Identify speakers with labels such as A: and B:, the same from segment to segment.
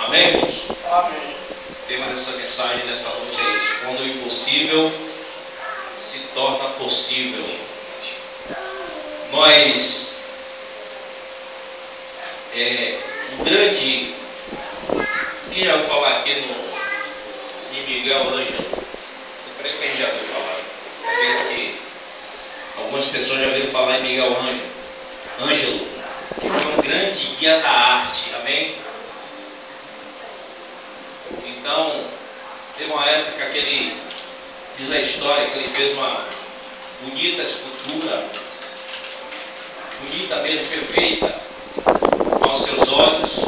A: Amém, irmãos?
B: Amém.
A: O tema dessa mensagem dessa noite é isso: quando o impossível se torna possível. Nós, o grande, quem já ouviu falar aqui em Miguel Ângelo? Eu creio que a gente já ouviu falar. Aqueles que algumas pessoas já ouviram falar em Miguel Ângelo, que foi um grande guia da arte. Amém? Então, teve uma época que ele, diz a história, que ele fez uma bonita escultura, bonita mesmo, perfeita, aos seus olhos.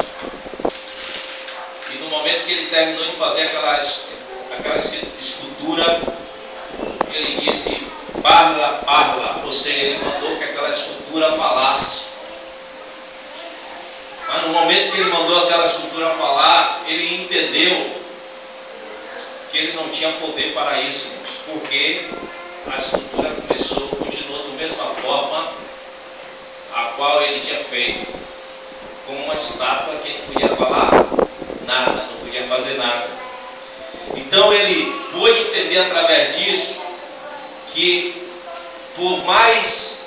A: E no momento que ele terminou de fazer aquela escultura, ele disse: parla, parla, ou seja, ele mandou que aquela escultura falasse. Mas no momento que ele mandou aquela escultura falar, ele entendeu que ele não tinha poder para isso, irmãos, porque a escultura continuou da mesma forma a qual ele tinha feito, como uma estátua que não podia falar nada, não podia fazer nada. Então ele pôde entender através disso que, por mais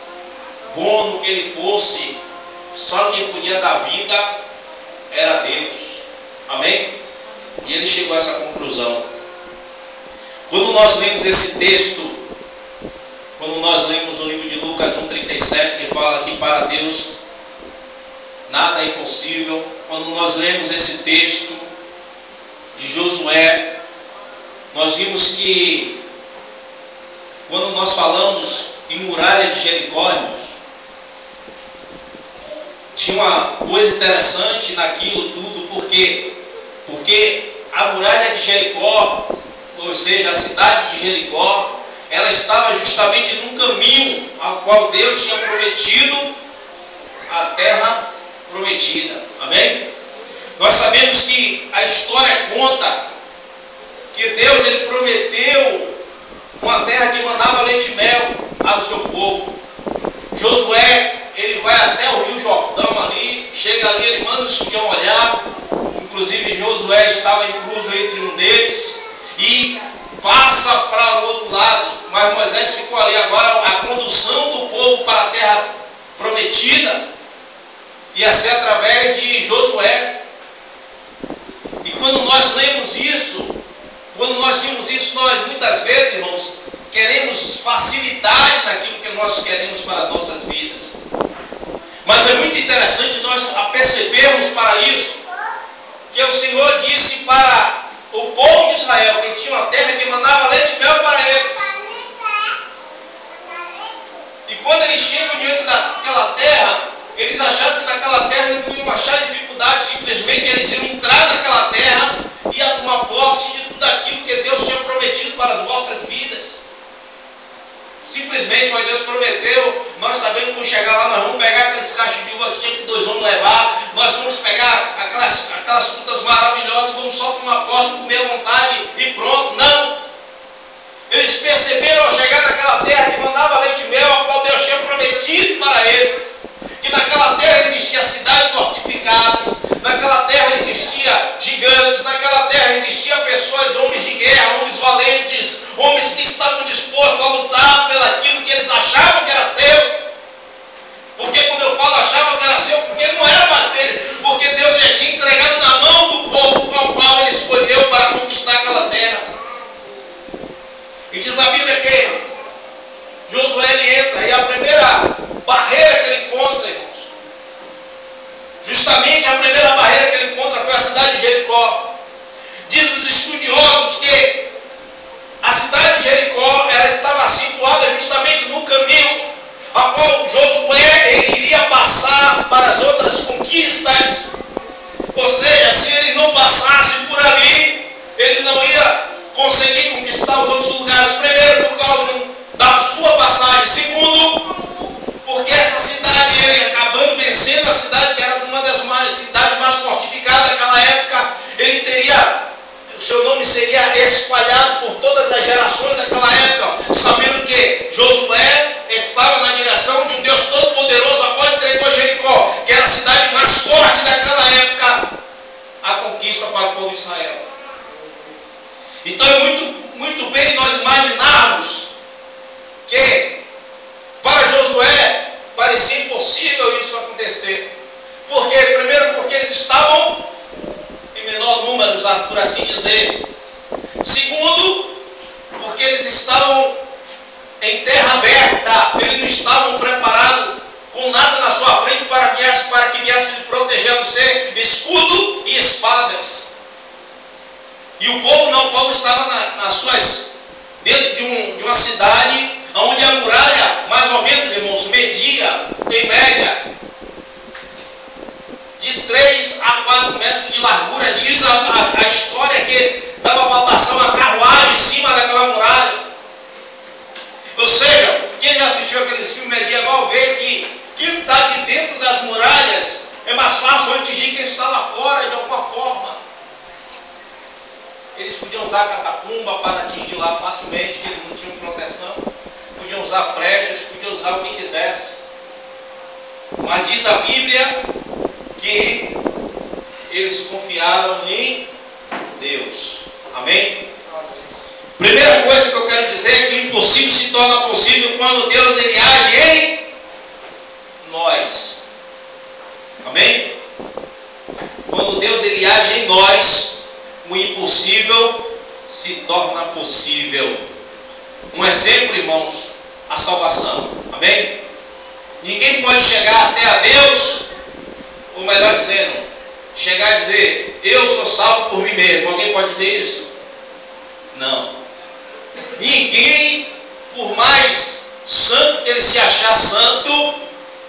A: bom que ele fosse, só quem podia dar vida era Deus. Amém? E ele chegou a essa conclusão. Quando nós lemos esse texto, quando nós lemos o livro de Lucas 1,37, que fala que para Deus nada é impossível, quando nós lemos esse texto de Josué, nós vimos que, quando nós falamos em muralha de Jericó, irmãos, tinha uma coisa interessante naquilo tudo, porque a muralha de Jericó, ou seja, a cidade de Jericó, ela estava justamente no caminho ao qual Deus tinha prometido a terra prometida. Amém? Nós sabemos que a história conta que Deus, ele prometeu uma terra que mandava leite e mel ao seu povo. Josué, ele vai até o Rio Jordão ali, chega ali, ele manda os espião olhar. Inclusive Josué estava incluso entre um deles, e passa para o outro lado, mas Moisés ficou ali. Agora a condução do povo para a terra prometida ia ser através de Josué. E quando nós lemos isso, quando nós vimos isso, nós muitas vezes, irmãos, queremos facilidade naquilo que nós queremos para as nossas vidas. Mas é muito interessante nós percebermos para isso que o Senhor disse para o povo de Israel que tinha uma terra que mandava leite e mel para eles. E quando eles chegam diante daquela terra, eles acharam que naquela terra eles não iam achar dificuldade, simplesmente eles iam entrar naquela terra e ia tomar posse de tudo aquilo que Deus tinha prometido para as vossas vidas. Simplesmente, Deus prometeu, nós sabemos que quando chegar lá, nós vamos pegar aqueles cachos de uva que tinha que 2 homens levar, nós vamos pegar aquelas frutas maravilhosas, vamos só tomar posse, comer à vontade e pronto. Não! Eles perceberam ao chegar naquela terra que mandava leite e mel, a qual Deus tinha prometido para eles, que naquela terra existia cidades fortificadas, naquela terra existia gigantes, naquela terra existia pessoas, homens de guerra, homens valentes, homens que estavam dispostos a lutar pelaquilo que eles achavam que era seu. Porque quando eu falo achavam que era seu, porque não era mais dele, porque Deus já tinha entregado na mão do povo com o qual ele escolheu para conquistar aquela terra. E diz a Bíblia que Josué, ele entra, e a primeira barreira que ele encontra, irmãos, justamente a primeira barreira que ele encontra foi a cidade de Jericó. Diz os estudiosos que a cidade de Jericó, ela estava situada justamente no caminho a qual Josué, ele iria passar para as outras conquistas. Ou seja, se ele não passasse por ali, ele não ia conseguir conquistar os outros lugares. Primeiro, por causa da sua passagem. Segundo, porque essa cidade, ele acabando vencendo a cidade, que era uma das cidades mais fortificadas daquela época, ele teria, o seu nome seria espalhado por todas as gerações daquela época, sabendo que Josué estava na direção de um Deus Todo-Poderoso, a qual entregou Jericó, que era a cidade mais forte daquela época, a conquista conquista para o povo de Israel. Então é muito bem nós imaginarmos que para Josué parecia impossível isso acontecer. Por quê? Primeiro porque eles estavam em menor número, por assim dizer. Segundo, porque eles estavam em terra aberta, eles não estavam preparados com nada na sua frente para que viesse lhe proteger, a não ser escudo e espadas. E o povo estava dentro de uma cidade onde a muralha, mais ou menos, irmãos, media, em média, de 3 a 4 metros de largura. Diz a história que dava para passar uma carruagem em cima daquela muralha. Ou seja, quem já assistiu aqueles filmes medieval vê que quem está de dentro das muralhas é mais fácil atingir quem está lá fora de alguma forma. Eles podiam usar catapumba para atingir lá facilmente, que eles não tinham proteção. Podiam usar flechas, podiam usar o que quisesse. Mas diz a Bíblia que eles confiaram em Deus. Amém? Primeira coisa que eu quero dizer é que o impossível se torna possível quando Deus ele age em nós. Amém? Quando Deus ele age em nós, o impossível se torna possível. Um exemplo, irmãos, a salvação. Amém? Ninguém pode chegar até a Deus, ou melhor dizendo, chegar a dizer, eu sou salvo por mim mesmo. Alguém pode dizer isso? Não. Ninguém, por mais santo que ele se achar santo,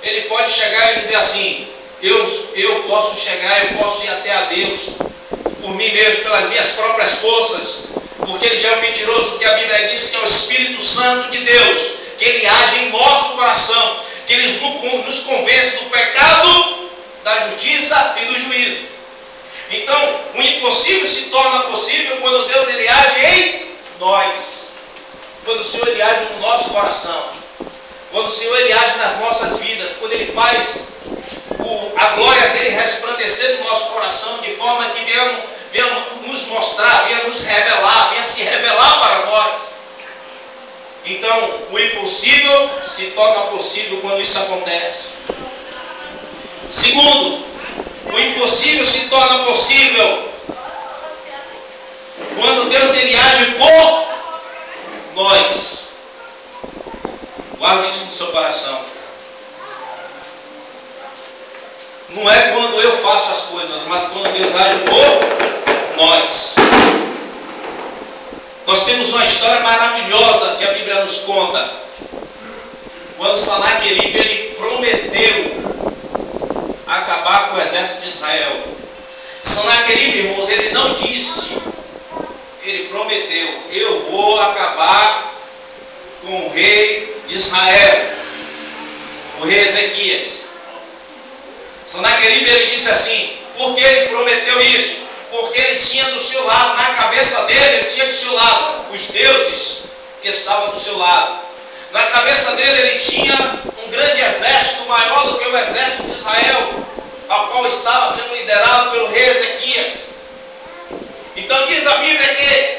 A: ele pode chegar e dizer assim, eu posso chegar, eu posso ir até a Deus por mim mesmo, pelas minhas próprias forças, porque ele já é um mentiroso, porque a Bíblia diz que é o Espírito Santo de Deus, que ele age em nosso coração, que ele nos convence do pecado, da justiça e do juízo. Então, o impossível se torna possível quando Deus ele age em nós, quando o Senhor ele age no nosso coração, quando o Senhor ele age nas nossas vidas, quando ele faz a glória dele resplandecer no nosso coração, de forma que venha nos mostrar, venha nos revelar, venha se revelar para nós. Então, o impossível se torna possível quando isso acontece. Segundo, o impossível se torna possível quando Deus ele age por nós. Guarde isso no seu coração. Não é quando eu faço as coisas, mas quando Deus age por nós. Nós temos uma história maravilhosa que a Bíblia nos conta. Quando Sanaqueribe ele prometeu acabar com o exército de Israel. Sanaqueribe, irmãos, ele não disse, ele prometeu, eu vou acabar com o rei de Israel, o rei Ezequias. Sanaqueribe ele disse assim, porque ele prometeu isso? Porque ele tinha do seu lado, na cabeça dele, ele tinha do seu lado os deuses que estavam do seu lado. Na cabeça dele ele tinha um grande exército, maior do que o exército de Israel, a qual estava sendo liderado pelo rei Ezequias. Então diz a Bíblia que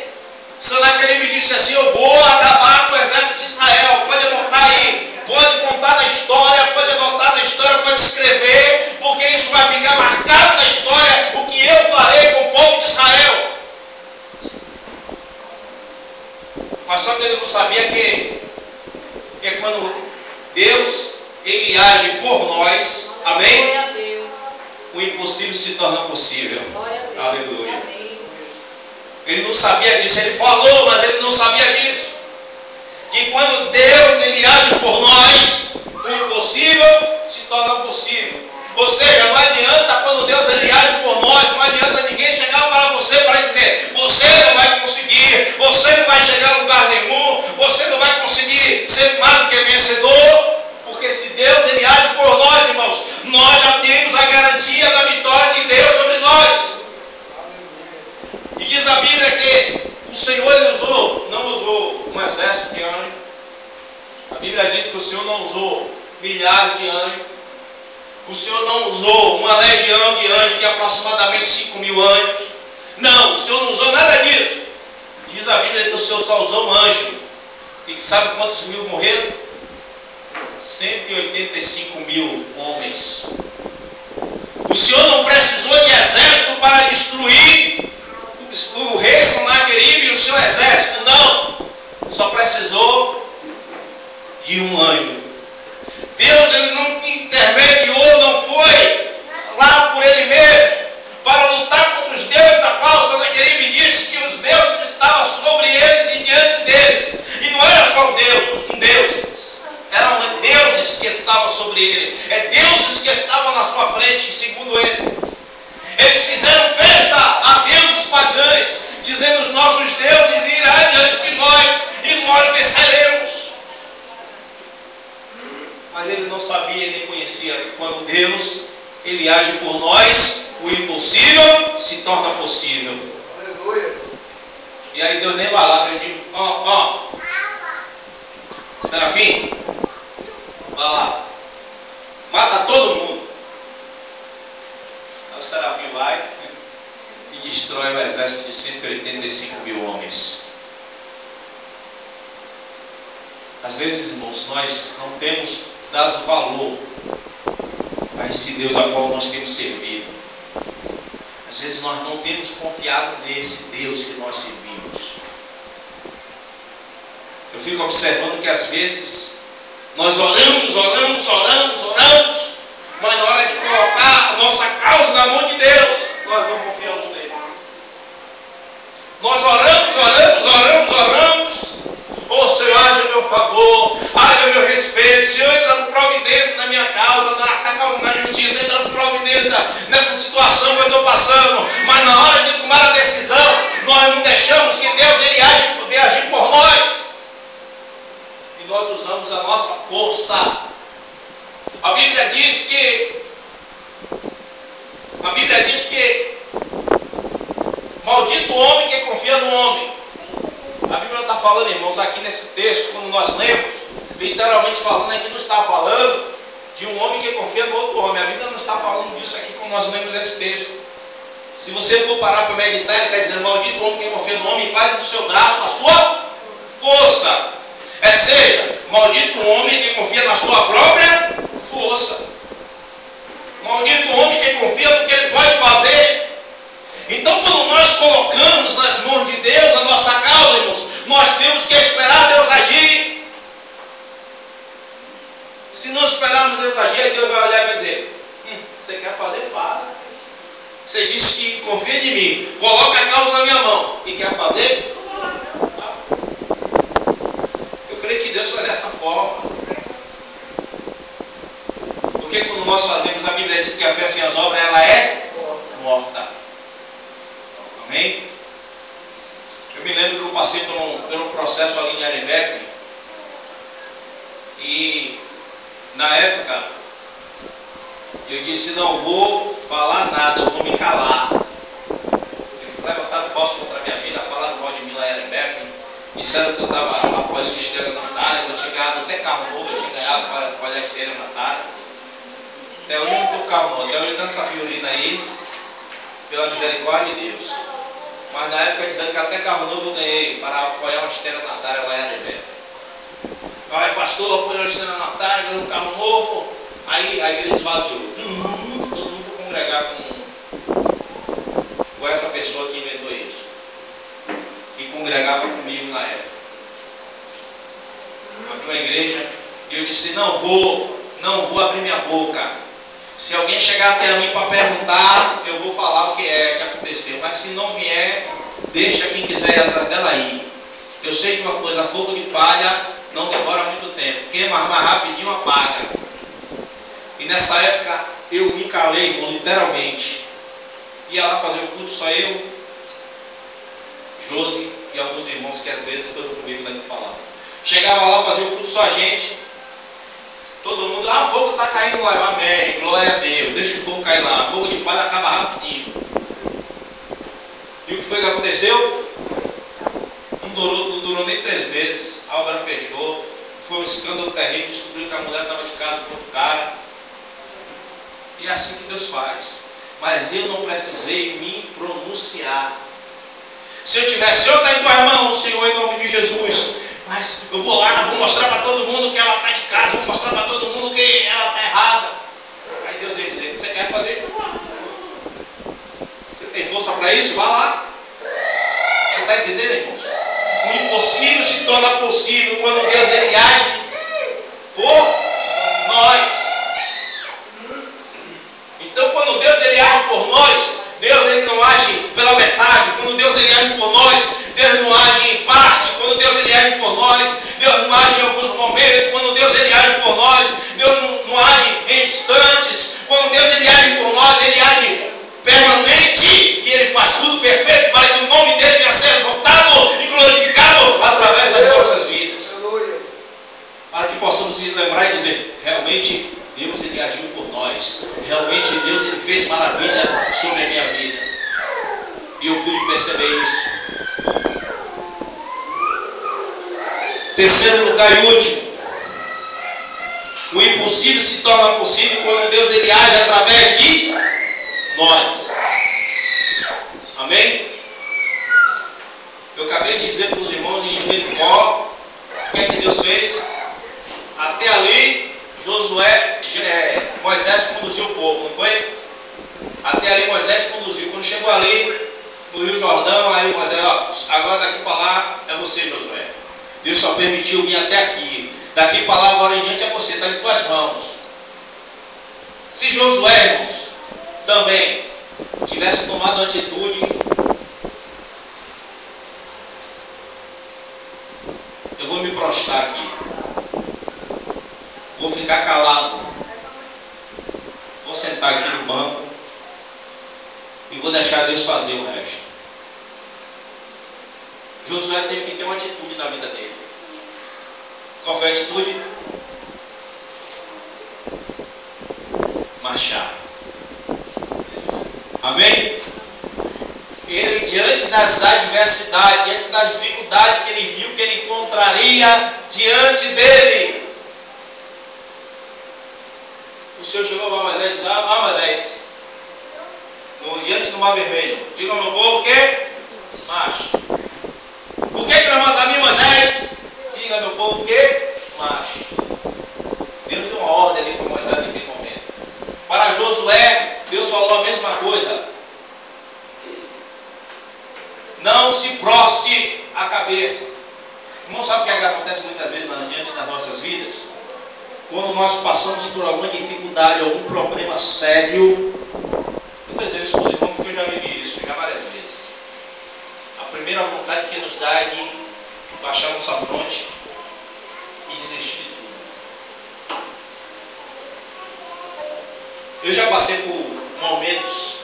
A: Sanaqueribe disse assim, eu vou acabar com o exército de Israel. Pode anotar aí, pode contar na história, pode anotar na história, pode escrever, porque isso vai ficar marcado na história, o que eu farei com o povo de Israel. Mas só que ele não sabia que quando Deus ele age por nós, amém? O impossível se torna possível. Aleluia. Amém. Ele não sabia disso, ele falou, mas ele não sabia disso. Que quando Deus ele age por nós, o impossível se torna possível. Ou seja, não adianta quando Deus ele age por nós, não adianta ninguém chegar para você para dizer, você não vai conseguir, você não vai chegar a lugar nenhum, você não vai conseguir ser mais do que vencedor, porque se Deus ele age por nós, irmãos, nós já temos a garantia da vitória de Deus sobre nós. E diz a Bíblia que o Senhor ele não usou um exército de anjos. A Bíblia diz que o Senhor não usou milhares de anjos. O Senhor não usou uma legião de anjos, que é aproximadamente 5.000 anjos. Não, o Senhor não usou nada disso. Diz a Bíblia que o Senhor só usou um anjo. E sabe quantos mil morreram? 185 mil homens. O Senhor não precisou de exército para destruir o rei Senaqueribe e o seu exército, não. Só precisou de um anjo. Deus, ele não intermediou, não foi lá por ele mesmo para lutar contra os deuses, a qual Senaqueribe disse que os deuses estavam sobre eles e diante deles. E não era só um Deus, eram deuses que estavam sobre ele, deuses que estavam na sua frente, segundo ele. Eles fizeram festa a deuses pagãos, dizendo: os nossos deuses irão diante de nós e nós venceremos. Mas ele não sabia e nem conhecia que quando Deus, ele age por nós, o impossível se torna possível. Aleluia. E aí Deus nem vai lá, Deus diz: Serafim, vai lá, mata todo mundo. Aí o Serafim vai e destrói o exército de 185 mil homens. Às vezes, irmãos, nós não temos dado valor a esse Deus a qual nós temos servido. Às vezes nós não temos confiado nesse Deus que nós servimos. Eu fico observando que às vezes nós oramos, mas na hora de colocar a nossa causa na mão de Deus, nós não confiamos nele. Nós oramos. Ô Senhor, haja meu favor, haja meu respeito. Senhor, entra com providência na minha causa, na justiça, entra com providência nessa situação que eu estou passando. Mas na hora de tomar a decisão, nós não deixamos que Deus ele agir por nós. E nós usamos a nossa força. A Bíblia diz que maldito o homem que confia no homem. A Bíblia está falando, irmãos, aqui nesse texto, quando nós lemos, literalmente falando, aqui não está falando de um homem que confia no outro homem. A Bíblia não está falando disso aqui quando nós lemos esse texto. Se você for parar para meditar, ele está dizendo: maldito o homem que confia no homem e faz do seu braço a sua força. Seja, maldito o homem que confia na sua própria força. Maldito o homem que confia no que ele pode fazer. Então, quando nós colocamos nas mãos de Deus a nossa causa, irmãos, nós temos que esperar Deus agir. Se não esperarmos Deus agir, aí Deus vai olhar e vai dizer: você quer fazer? Faça. Você disse que confia em mim, coloca a causa na minha mão e quer fazer? Eu creio que Deus foi dessa forma. Porque quando nós fazemos, a Bíblia diz que a fé sem as obras, ela é morta. Amém? Eu me lembro que eu passei por um processo ali em Arembepe. E na época eu disse: não vou falar nada, eu vou me calar. Levantaram falso contra a minha vida, falaram mal de mim lá em Arembepe. Disseram que eu estava apoiando esteira dentária, que eu tinha ganhado até carro novo, eu tinha ganhado para apoiar esteira dentária. Até hoje eu não estou com carro novo, até hoje eu tenho essa fiorina aí, pela misericórdia de Deus. Mas na época dizendo que até carro novo eu ganhei para apoiar uma esteira dentária lá em Arembepe. Aí pastor, apoiou a esteira dentária, ganhou um carro novo. Aí a igreja esvaziou. Todo mundo foi congregar com essa pessoa que inventou isso. Que congregava comigo na época. Abriu a igreja e eu disse: não vou abrir minha boca. Se alguém chegar até a mim para perguntar, eu vou falar o que aconteceu. Mas se não vier, deixa quem quiser ir atrás dela aí. Eu sei que uma coisa, fogo de palha não demora muito tempo. Queima mais rapidinho, apaga. E nessa época eu me calei, irmão, literalmente. Ia lá fazer o culto, só eu, Josi e alguns irmãos que às vezes foram comigo daqui para lá. Chegava lá, fazia o culto só a gente. Todo mundo: o fogo está caindo lá. Amém, glória a Deus, deixa o fogo cair lá. Fogo de palha acaba rapidinho. E o que foi que aconteceu? Não durou nem 3 meses. A obra fechou. Foi um escândalo terrível. Descobriu que a mulher estava de casa com outro cara. E é assim que Deus faz. Mas eu não precisei me pronunciar. Se eu tivesse, Senhor, está em tua mão, Senhor, em nome de Jesus. Mas eu vou lá, vou mostrar para todo mundo que ela está de casa, vou mostrar para todo mundo que ela está errada. Aí Deus ia dizer, você quer fazer? Você tem força para isso? Vá lá. Você está entendendo, irmãos? O impossível se torna possível quando Deus ele age por nós. Então, quando Deus ele age por nós, Deus ele não age pela metade. Quando Deus ele age por nós, Deus não age em parte. Quando Deus ele age por nós, Deus não age em alguns momentos. Quando Deus ele age por nós, Deus não age em instantes. Quando Deus ele age por nós, ele age permanente. E ele faz tudo perfeito para que o nome dele venha a ser exaltado e glorificado através das nossas vidas. Para que possamos lembrar e dizer, realmente Deus ele agiu por nós. Realmente Deus ele fez maravilha sobre a minha vida. E eu pude perceber isso. Terceiro lugar e último. O impossível se torna possível quando Deus ele age através de nós. Amém? Eu acabei de dizer para os irmãos em Jericó, o que é que Deus fez? Até ali, Moisés conduziu o povo, não foi? Até ali Moisés conduziu. Quando chegou ali, no Rio Jordão, aí Moisés, ó, agora daqui para lá é você, Josué. Deus só permitiu vir até aqui. Daqui para lá, agora em diante é você, está em tuas mãos. Se Josué, irmãos, também tivesse tomado atitude, eu vou me prostrar aqui. Vou ficar calado. Vou sentar aqui no banco e vou deixar Deus fazer o resto. Josué teve que ter uma atitude na vida dele. Qual foi a atitude? Marchar. Amém? Ele, diante das adversidades, diante das dificuldades que ele viu, que ele encontraria diante dele, o Senhor chegou para Moisés e disse, Moisés, diante do mar vermelho, diga ao meu povo que marche. Por que clamas a mim, Moisés? Diga ao meu povo que marche. Deus deu uma ordem ali para Moisés naquele momento. Para Josué, Deus falou a mesma coisa. Não se proste a cabeça. Irmão, sabe o que acontece muitas vezes diante das nossas vidas? Quando nós passamos por alguma dificuldade, algum problema sério, eu desejo isso para os irmãos, porque eu já vivi isso, já várias vezes. A primeira vontade que nos dá é de baixar nossa fronte e desistir de tudo. Eu já passei por momentos,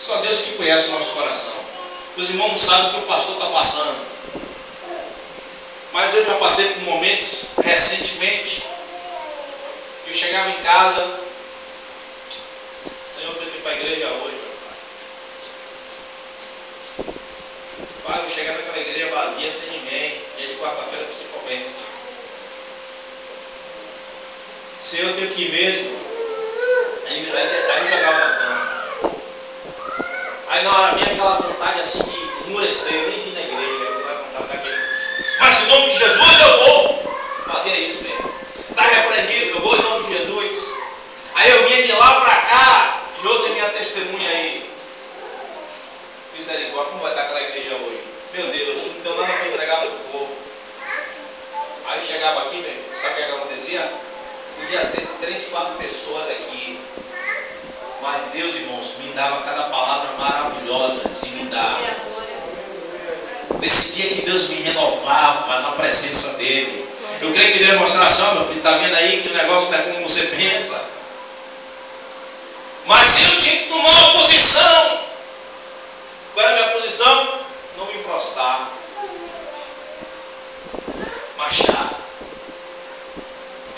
A: só Deus que conhece o nosso coração. Os irmãos não sabem o que o pastor está passando. Mas eu já passei por momentos recentemente. Eu chegava em casa, Senhor, eu estou indo para a igreja hoje, meu pai. Eu chegar naquela igreja vazia, não tem ninguém. Dia de quarta-feira, principalmente. Senhor, eu tenho que ir mesmo. Aí eu jogava na cama. Aí na hora vinha aquela vontade assim de esmurecer, eu nem vim na igreja, eu não daquele. Mas em nome de Jesus eu vou. Fazia isso mesmo. Está repreendido, eu vou em nome de Jesus. Aí eu vinha de lá para cá. José, minha testemunha aí. Misericórdia, como vai estar aquela igreja hoje? Meu Deus, não deu nada para entregar para o povo. Aí eu chegava aqui, meu, sabe o que acontecia? Podia ter 3, 4 pessoas aqui. Mas Deus, irmãos, me dava cada palavra maravilhosa de me dar. Nesse dia que Deus me renovava na presença dele. Eu creio que Deus mostrar assim, meu filho, está vendo aí que o negócio não é como você pensa. Mas eu tinha que tomar uma posição. Qual era a minha posição? Não me prostrar. Marchar.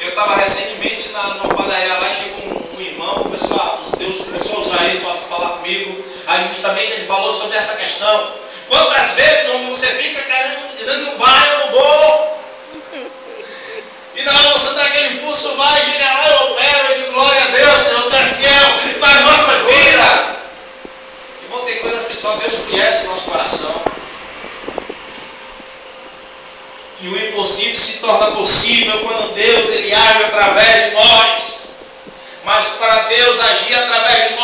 A: Eu estava recentemente numa padaria lá, chegou um irmão, Deus começou a usar ele para falar comigo. Aí justamente ele falou sobre essa questão. Quantas vezes você fica querendo, dizendo não vai, eu não vou. E na hora você dá aquele impulso, vai, chega lá, eu opero, eu digo, glória a Deus, Senhor, tu és fiel nas nossas vidas. Irmão, tem coisa que só Deus conhece o nosso coração. E o impossível se torna possível quando Deus ele age através de nós. Mas para Deus agir através de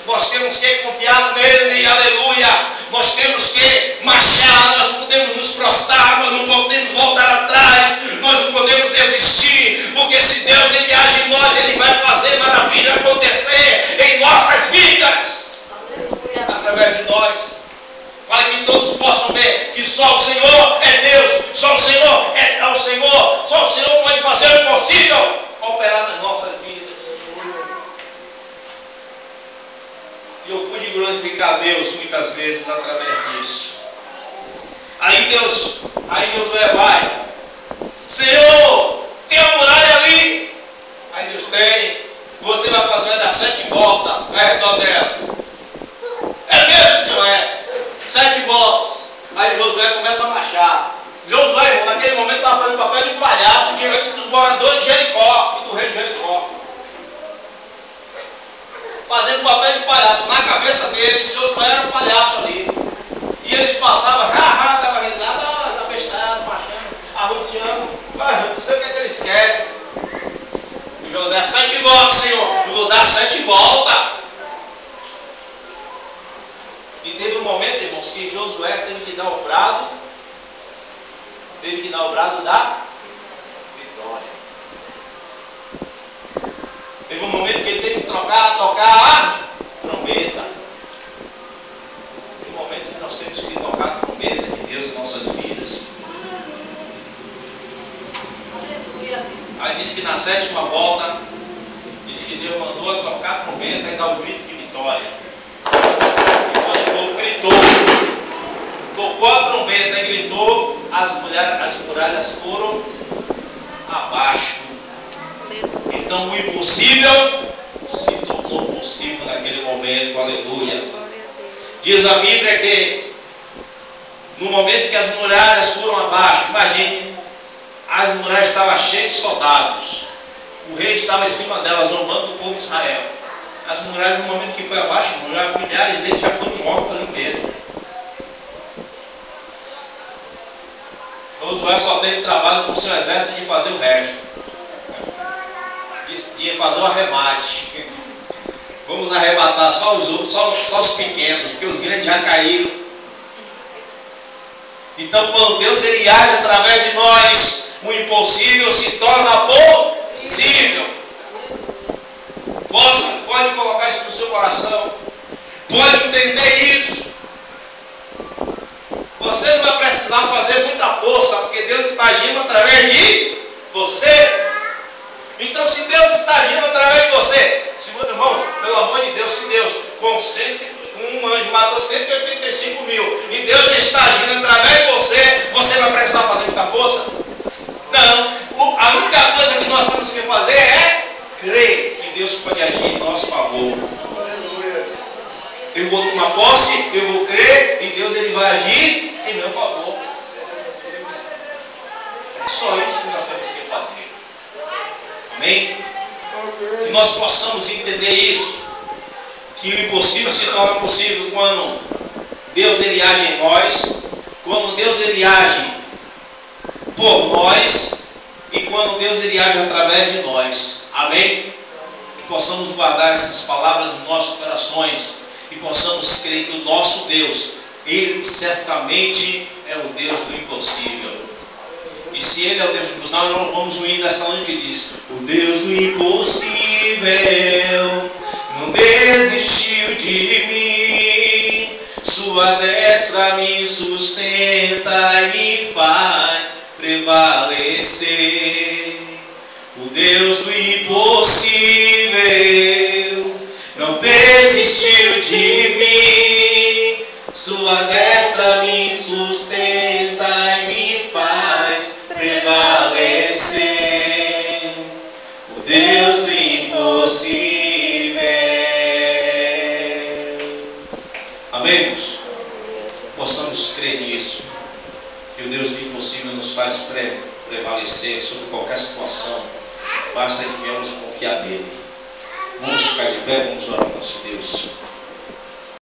A: nós temos que confiar nele, aleluia. Nós temos que marchar, nós não podemos nos prostrar, nós não podemos voltar atrás, nós não podemos desistir, porque se Deus ele age em nós, ele vai fazer maravilha acontecer em nossas vidas, através de nós. Para que todos possam ver que só o Senhor é Deus, só o Senhor é o Senhor, só o Senhor pode fazer o impossível operar nas nossas vidas. E eu pude glorificar a Deus muitas vezes através disso. Aí Josué vai, Senhor, tem a muralha ali? Aí Deus tem, você vai dar 7 voltas ao redor dela. É mesmo, Senhor, é. 7 voltas. Aí Josué começa a marchar. Josué, irmão, naquele momento estava fazendo papel de palhaço diante dos moradores de Jericó e do rei de Jericó. Fazendo papel de palhaço. Na cabeça deles, Josué era um palhaço ali. E eles passavam, dava risada, abestado, marchando, arrodeando. Não sei o que eles querem. E Josué, 7 voltas, Senhor. Eu vou dar 7 voltas. E teve um momento, irmãos, que Josué teve que dar o brado da vitória. Teve um momento que ele teve que tocar a trombeta. Tem um momento que nós temos que tocar a trombeta de Deus em nossas vidas. Aí diz que na 7ª volta, diz que Deus mandou a tocar a trombeta e dar o grito de vitória. O povo gritou, tocou a trombeta e gritou, as muralhas foram abaixo. Então o impossível se tornou possível naquele momento, aleluia. Diz a Bíblia que no momento que as muralhas foram abaixo, imagine, as muralhas estavam cheias de soldados, o rei estava em cima delas, zombando o povo de Israel. As muralhas, no momento que foi abaixo, milhares deles já foram mortos ali mesmo. Josué só teve trabalho com o seu exército de fazer o resto. De fazer o arremate. Vamos arrematar só os outros, só os pequenos, porque os grandes já caíram. Então, quando Deus ele age através de nós, o impossível se torna possível. Pode colocar isso no seu coração. Pode entender isso. Você não vai precisar fazer muita força, porque Deus está agindo através de você. Então, se Deus está agindo através de você, se meu irmão, pelo amor de Deus, se Deus com um anjo matou 185 mil e Deus está agindo através de você vai precisar fazer muita força? Não. A única coisa que nós temos que fazer é crer que Deus pode agir em nosso favor. Eu vou tomar posse, eu vou crer e Deus ele vai agir em meu favor. É só isso que nós temos que fazer. Amém? Que nós possamos entender isso. Que o impossível se torna possível quando Deus ele age em nós, quando Deus ele age por nós e quando Deus ele age através de nós. Amém? Que possamos guardar essas palavras nos nossos corações e possamos crer que o nosso Deus, ele certamente é o Deus do impossível. E se ele é o Deus do impossível, nós vamos unir nessa noite que diz: o Deus do impossível não desistiu de mim, sua destra me sustenta e me faz prevalecer. O Deus do impossível não desistiu de mim, sua destra me sustenta e me faz prevalecer. O Deus do impossível. Amém, irmãos? Possamos crer nisso, que o Deus do impossível nos faz prevalecer sobre qualquer situação. Basta que venhamos confiar nele. Vamos ficar de pé, vamos orar ao nosso Deus.